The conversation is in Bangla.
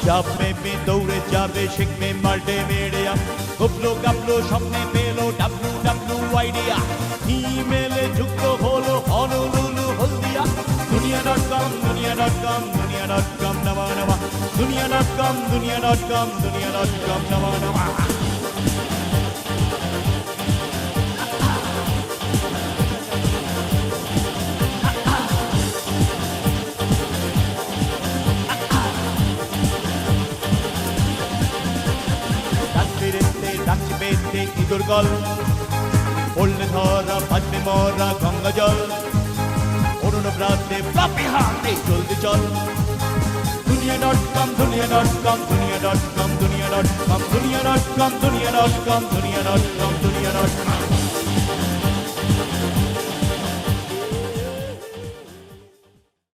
চাপে মে দৌড়ে যাবে শিখবে মাল্টে মিডিয়া গোপলো গাপলো স্বপ্নে পেলো ডাব্লু ডাব্লু আইডিয়া ইমেলে যুক্ত হলো হলুলুলু হলদিয়া দুনিয়া.com দুনিয়া.com দুনিয়া.com নমা নমা দুনিয়া.com দুনিয়া.com দুনিয়া.com নমা নমা ডাকছে পেতে ইঁদুর গল পড়লে ধরা বাজবে মরা গঙ্গা জল অরুণ প্রাতে ফ্লপি হাতে জলদি চল দুনিয়া.com দুনিয়া.com দুনিয়া.com দুনিয়া.com দুনিয়া.com দুনিয়া.com দুনিয়া.com দুনিয়া.com